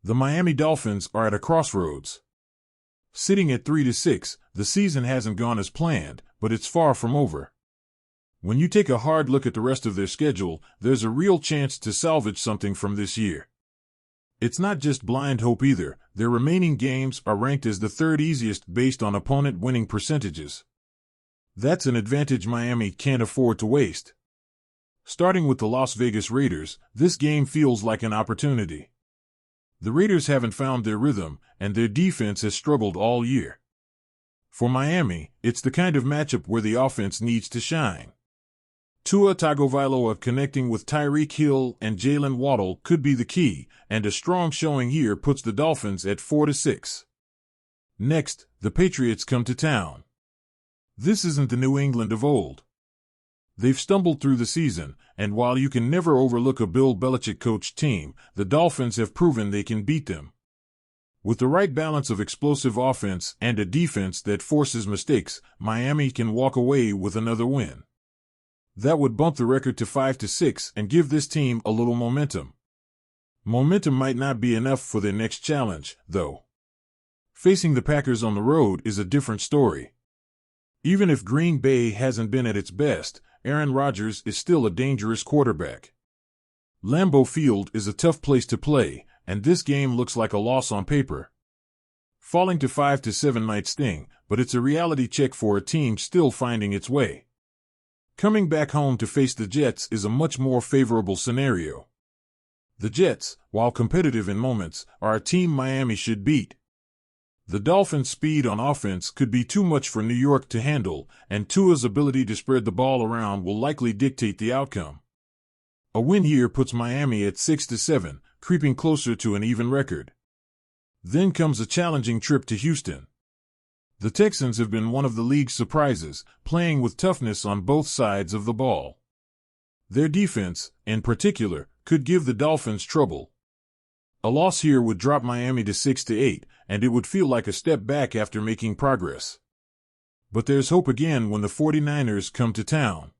The Miami Dolphins are at a crossroads. Sitting at 3-6, the season hasn't gone as planned, but it's far from over. When you take a hard look at the rest of their schedule, there's a real chance to salvage something from this year. It's not just blind hope either. Their remaining games are ranked as the third easiest based on opponent winning percentages. That's an advantage Miami can't afford to waste. Starting with the Las Vegas Raiders, this game feels like an opportunity. The Raiders haven't found their rhythm, and their defense has struggled all year. For Miami, it's the kind of matchup where the offense needs to shine. Tua Tagovailoa connecting with Tyreek Hill and Jalen Waddle could be the key, and a strong showing here puts the Dolphins at 4-6. Next, the Patriots come to town. This isn't the New England of old. They've stumbled through the season, and while you can never overlook a Bill Belichick-coached team, the Dolphins have proven they can beat them. With the right balance of explosive offense and a defense that forces mistakes, Miami can walk away with another win. That would bump the record to 5-6 and give this team a little momentum. Momentum might not be enough for their next challenge, though. Facing the Packers on the road is a different story. Even if Green Bay hasn't been at its best, Aaron Rodgers is still a dangerous quarterback. Lambeau Field is a tough place to play, and this game looks like a loss on paper. Falling to 5-7 might sting, but it's a reality check for a team still finding its way. Coming back home to face the Jets is a much more favorable scenario. The Jets, while competitive in moments, are a team Miami should beat. The Dolphins' speed on offense could be too much for New York to handle, and Tua's ability to spread the ball around will likely dictate the outcome. A win here puts Miami at 6-7, creeping closer to an even record. Then comes a challenging trip to Houston. The Texans have been one of the league's surprises, playing with toughness on both sides of the ball. Their defense, in particular, could give the Dolphins trouble. A loss here would drop Miami to 6-8, and it would feel like a step back after making progress. But there's hope again when the 49ers come to town.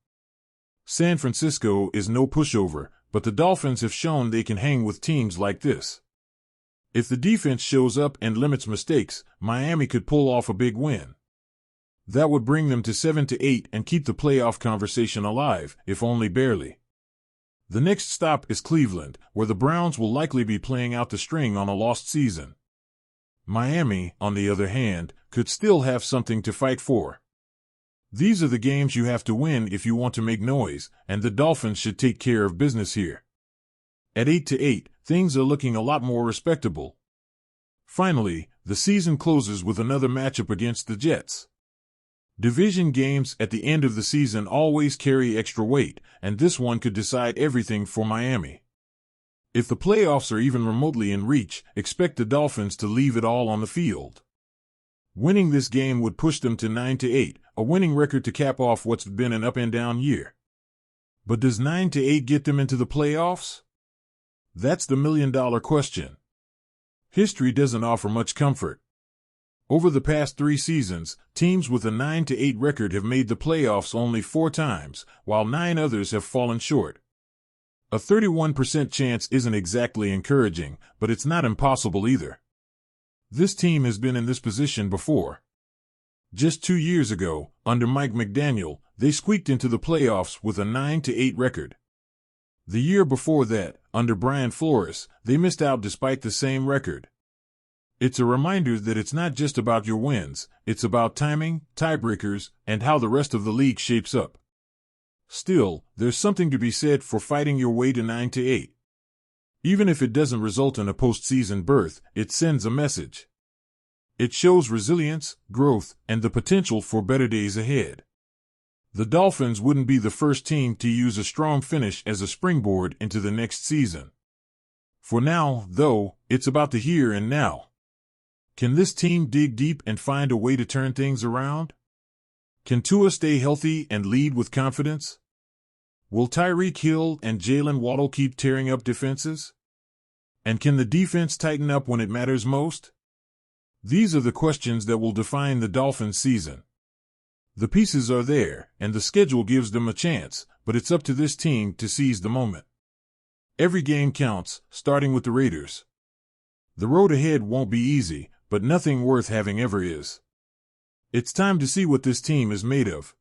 San Francisco is no pushover, but the Dolphins have shown they can hang with teams like this. If the defense shows up and limits mistakes, Miami could pull off a big win. That would bring them to 7-8 and keep the playoff conversation alive, if only barely. The next stop is Cleveland, where the Browns will likely be playing out the string on a lost season. Miami, on the other hand, could still have something to fight for. These are the games you have to win if you want to make noise, and the Dolphins should take care of business here. At 8-8, things are looking a lot more respectable. Finally, the season closes with another matchup against the Jets. Division games at the end of the season always carry extra weight, and this one could decide everything for Miami. If the playoffs are even remotely in reach, expect the Dolphins to leave it all on the field. Winning this game would push them to 9-8, a winning record to cap off what's been an up-and-down year. But does 9-8 get them into the playoffs? That's the million-dollar question. History doesn't offer much comfort. Over the past 3 seasons, teams with a 9-8 record have made the playoffs only 4 times, while 9 others have fallen short. A 31% chance isn't exactly encouraging, but it's not impossible either. This team has been in this position before. Just 2 years ago, under Mike McDaniel, they squeaked into the playoffs with a 9-8 record. The year before that, under Brian Flores, they missed out despite the same record. It's a reminder that it's not just about your wins, it's about timing, tiebreakers, and how the rest of the league shapes up. Still, there's something to be said for fighting your way to 9-8. Even if it doesn't result in a postseason berth, it sends a message. It shows resilience, growth, and the potential for better days ahead. The Dolphins wouldn't be the first team to use a strong finish as a springboard into the next season. For now, though, it's about the here and now. Can this team dig deep and find a way to turn things around? Can Tua stay healthy and lead with confidence? Will Tyreek Hill and Jalen Waddle keep tearing up defenses? And can the defense tighten up when it matters most? These are the questions that will define the Dolphins' season. The pieces are there, and the schedule gives them a chance, but it's up to this team to seize the moment. Every game counts, starting with the Raiders. The road ahead won't be easy, but nothing worth having ever is. It's time to see what this team is made of.